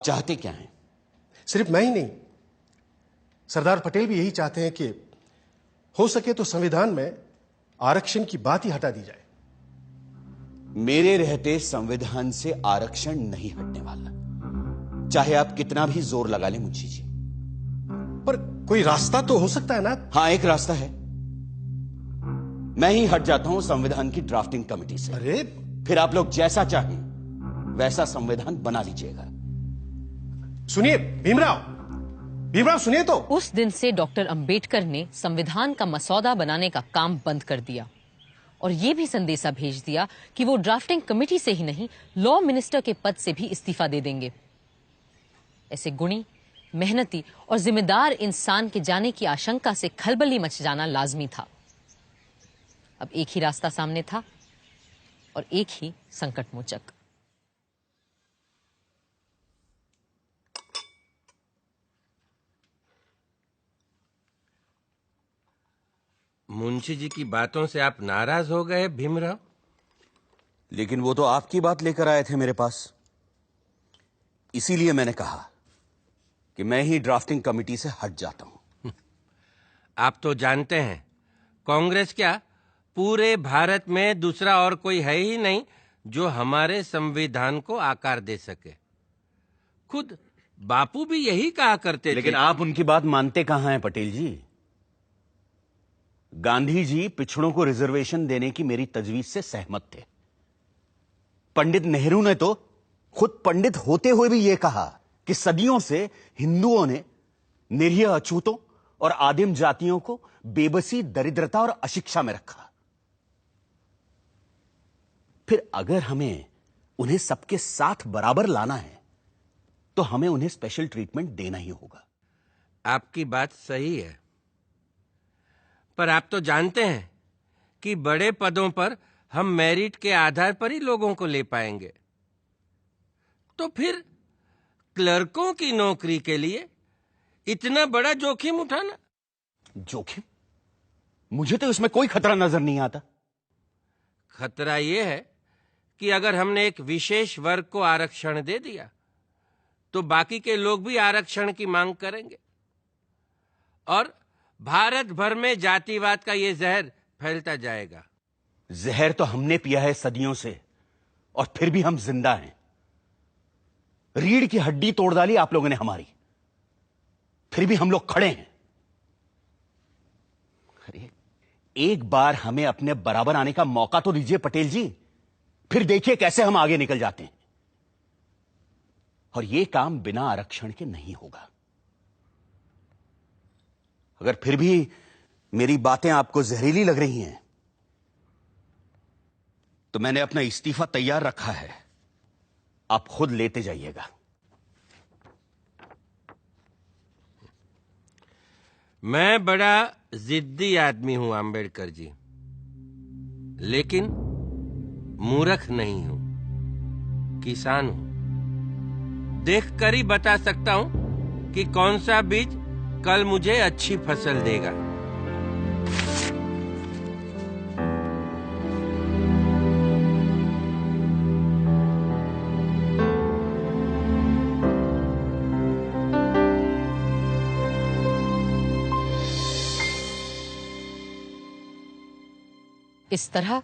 चाहते क्या हैं? सिर्फ मैं ही नहीं, सरदार पटेल भी यही चाहते हैं कि हो सके तो संविधान में आरक्षण की बात ही हटा दी जाए। मेरे रहते संविधान से आरक्षण नहीं हटने वाला, चाहे आप कितना भी जोर लगा लें मुंशी जी। पर कोई रास्ता तो हो सकता है ना? हां, एक रास्ता है। मैं ही हट जाता हूं संविधान की ड्राफ्टिंग कमेटी से। अरे फिर आप लोग जैसा चाहें वैसा संविधान बना लीजिएगा। सुनिए भीमराव, सुनिए तो। उस दिन से डॉक्टर अंबेडकर ने संविधान का मसौदा बनाने का काम बंद कर दिया और ये भी संदेशा भेज दिया कि वो ड्राफ्टिंग कमेटी से ही नहीं, लॉ मिनिस्टर के पद से भी इस्तीफा दे देंगे। ऐसे गुणी, मेहनती और जिम्मेदार इंसान के जाने की आशंका से खलबली मच जाना लाजमी था। अब एक ही रास्ता सामने था और एक ही संकटमोचक। मुंशी जी की बातों से आप नाराज हो गए भीमराव? लेकिन वो तो आपकी बात लेकर आए थे मेरे पास, इसीलिए मैंने कहा कि मैं ही ड्राफ्टिंग कमेटी से हट जाता हूं। आप तो जानते हैं, कांग्रेस क्या पूरे भारत में दूसरा और कोई है ही नहीं जो हमारे संविधान को आकार दे सके। खुद बापू भी यही कहा करते थे। लेकिन आप उनकी बात मानते कहां हैं पटेल जी? गांधी जी पिछड़ों को रिजर्वेशन देने की मेरी तजवीज से सहमत थे। पंडित नेहरू ने तो खुद पंडित होते हुए भी यह कहा कि सदियों से हिंदुओं ने निरीह अछूतों और आदिम जातियों को बेबसी, दरिद्रता और अशिक्षा में रखा। फिर अगर हमें उन्हें सबके साथ बराबर लाना है तो हमें उन्हें स्पेशल ट्रीटमेंट देना ही होगा। आपकी बात सही है, पर आप तो जानते हैं कि बड़े पदों पर हम मेरिट के आधार पर ही लोगों को ले पाएंगे। तो फिर क्लर्कों की नौकरी के लिए इतना बड़ा जोखिम उठाना? जोखिम? मुझे तो इसमें कोई खतरा नजर नहीं आता। खतरा यह है कि अगर हमने एक विशेष वर्ग को आरक्षण दे दिया तो बाकी के लोग भी आरक्षण की मांग करेंगे और भारत भर में जातिवाद का यह जहर फैलता जाएगा। जहर तो हमने पिया है सदियों से और फिर भी हम जिंदा हैं। रीढ़ की हड्डी तोड़ डाली आप लोगों ने हमारी, फिर भी हम लोग खड़े हैं। अरे एक बार हमें अपने बराबर आने का मौका तो दीजिए पटेल जी, फिर देखिए कैसे हम आगे निकल जाते हैं। और यह काम बिना आरक्षण के नहीं होगा। अगर फिर भी मेरी बातें आपको जहरीली लग रही हैं तो मैंने अपना इस्तीफा तैयार रखा है, आप खुद लेते जाइएगा। मैं बड़ा जिद्दी आदमी हूं अंबेडकर जी, लेकिन मूर्ख नहीं हूं, किसान हूं। देखकर ही बता सकता हूं कि कौन सा बीज कल मुझे अच्छी फसल देगा। इस तरह